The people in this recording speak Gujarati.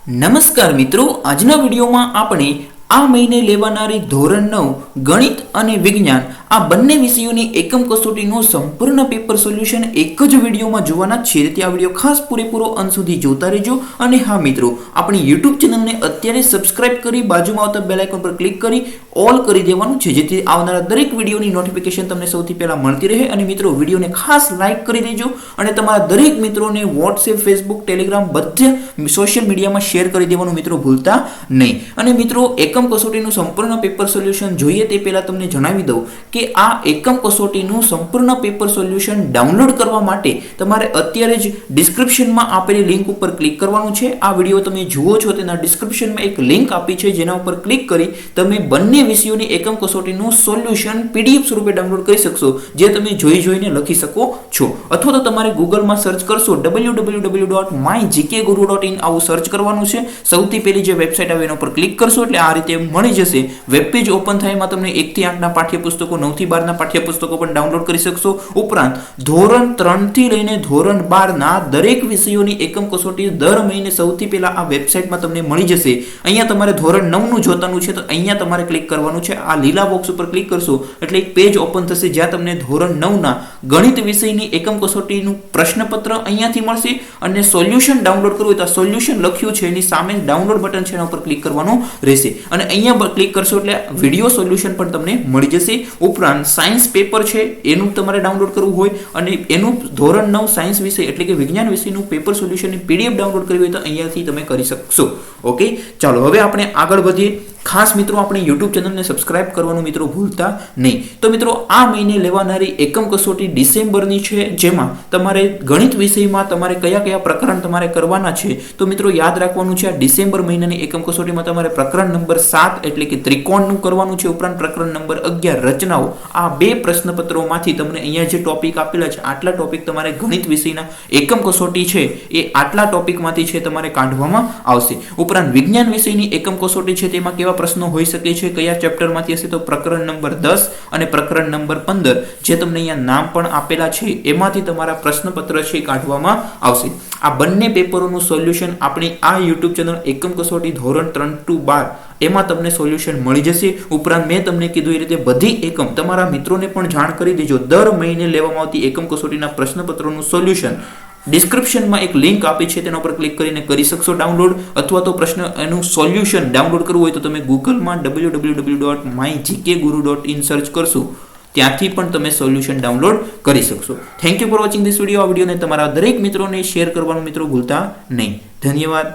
નમસ્કાર મિત્રો, આજના વિડીયોમાં આપણે આ મહિને લેવાનારી ધોરણ 9 ગણિત અને વિજ્ઞાન આ બંને વિષયોની એકમ કસોટીનું સંપૂર્ણ પેપર સોલ્યુશન એક જ વિડીયોમાં જોવાના છે. તેથી આ વિડીયો ખાસ પૂરેપૂરો અંત સુધી જોતા રહેજો. અને હા મિત્રો, આપણી YouTube ચેનલને અત્યારે સબસ્ક્રાઇબ કરી બાજુમાં આવતા બેલ આઇકન પર ક્લિક કરી ઓલ કરી દેવાનું છે, જેથી આવનારા દરેક વિડીયોની નોટિફિકેશન તમને સૌથી પહેલા મળતી રહે. અને મિત્રો, વિડીયોને ખાસ લાઇક કરી દેજો અને તમારા દરેક મિત્રોને WhatsApp, Facebook, Telegram બધે સોશિયલ મીડિયામાં શેર કરી દેવાનું મિત્રો ભૂલતા નહીં. અને મિત્રો, એકમ કસોટીનું સંપૂર્ણ પેપર સોલ્યુશન જોઈએ તે પહેલા તમને જણાવી દઉં કે આ એકમ કસોટીનું સંપૂર્ણ પેપર સોલ્યુશન ડાઉનલોડ કરવા માટે તમારે અત્યારે જ ડિસ્ક્રિપ્શનમાં આપેલી લિંક ઉપર ક્લિક કરવાનું છે. આ વિડીયો તમે જુઓ છો તેના ડિસ્ક્રિપ્શનમાં એક લિંક આપી છે, જેના ઉપર ક્લિક કરી તમે બંને વિષયોની એકમ કસોટીનું સોલ્યુશન PDF સ્વરૂપે ડાઉનલોડ કરી શકશો, જે તમે જોઈને લખી શકો છો. અથવા તો તમારે ગૂગલમાં સર્ચ કરશો www.mygkguru.in આવું સર્ચ કરવાનું છે. સૌથી પહેલી જે વેબસાઇટ આવે એના ઉપર ક્લિક કરશો એટલે આ રીતે મળી જશે. વેબ પેજ ઓપન થાય એમાં તમને 1 થી 8 ના પાઠ્યપુસ્તકો, 9 થી 12 ના પાઠ્યપુસ્તકો પણ ડાઉનલોડ કરી શકશો. ઉપરાંત ધોરણ 3 થી લઈને ધોરણ 12 ના દરેક વિષયોની એકમ કસોટી દર મહિને સૌથી પહેલા આ વેબસાઇટમાં તમને મળી જશે. અહીંયા તમારે ધોરણ 9 નું જોતાનું છે તો અહીંયા તમારે ક્લિક કરવાનું છે. આ લીલા બોક્સ ઉપર ક્લિક કરશો એટલે એક પેજ ઓપન થશે, જ્યાં તમને ધોરણ 9 ના ગણિત વિષયની એકમ કસોટીનું પ્રશ્નપત્ર અહીંયાથી મળશે. અને સોલ્યુશન ડાઉનલોડ કરવું હોય તો સોલ્યુશન લખ્યું છે એની સામે ડાઉનલોડ બટન છે એના ઉપર ક્લિક કરવાનું રહેશે. અને અહીંયા ક્લિક કરશો એટલે વિડીયો સોલ્યુશન પણ તમને મળી જશે. ઉપરાંત સાયન્સ પેપર છે એનું તમારે ડાઉનલોડ કરવું હોય અને એનું ધોરણ 9 સાયન્સ વિષય એટલે કે વિજ્ઞાન વિષયનું પેપર સોલ્યુશનની PDF ડાઉનલોડ કરવી હોય તો અહીંયાથી તમે કરી શકશો. ઓકે, ચાલો હવે આપણે આગળ વધીએ. ખાસ મિત્રો, આપણે YouTube ચેનલને સબસ્ક્રાઇબ કરવાનું મિત્રો ભૂલતા નહીં. તો મિત્રો, આ મહિને લેવાનારી એકમ કસોટી ડિસેમ્બરની છે, જેમાં તમારે ગણિત વિષયમાં તમારે કયા પ્રકરણ તમારે કરવાના છે. તો મિત્રો, યાદ રાખવાનું છે આ ડિસેમ્બર મહિનાની એકમ કસોટીમાં તમારે પ્રકરણ નંબર 7 એટલે કે ત્રિકોણનું કરવાનું છે. ઉપરાંત પ્રકરણ નંબર 11 રચનાઓ, આ બે પ્રશ્નપત્રોમાંથી તમને અહીંયા જે ટોપિક આપેલા છે આટલા ટોપિક તમારે ગણિત વિષયના એકમ કસોટી છે એ આટલા ટોપિકમાંથી છે તમારે કાઢવામાં આવશે. ઉપરાંત વિજ્ઞાન વિષયની એકમ કસોટી છે તેમાં કેવા પ્રશ્નો હોઈ શકે છે, કયા ચેપ્ટરમાંથી હશે, તો પ્રકરણ નંબર 10 અને પ્રકરણ નંબર 15 જે તમને અહીંયા નામ પણ આપેલા છે એમાંથી તમારા પ્રશ્નપત્ર છે કાઢવામાં આવશે. આ બંને પેપરોનું સોલ્યુશન આપણી આ YouTube ચેનલ એકમ કસોટી ધોરણ 3 to 12 એમાં તમને સોલ્યુશન મળી જશે. ઉપરાંત મેં તમને કીધું એ રીતે બધી એકમ તમારા મિત્રોને પણ જાણ કરી દેજો. દર મહિને લેવામાં આવતી એકમ કસોટીના પ્રશ્નપત્રોનું સોલ્યુશન ડિસ્ક્રિપ્શનમાં એક લિંક આપી છે, તેના પર ક્લિક કરીને કરી શકશો ડાઉનલોડ. અથવા તો પ્રશ્ન એનું સોલ્યુશન ડાઉનલોડ કરવું હોય તો તમે ગૂગલમાં www.mygkguru.in સર્ચ કરશો, ત્યાંથી પણ તમે સોલ્યુશન ડાઉનલોડ કરી શકશો. Thank you for watching this video. આ વિડીયોને તમારા દરેક મિત્રોને શેર કરવાનું મિત્રો ભૂલતા નહીં. ધન્યવાદ.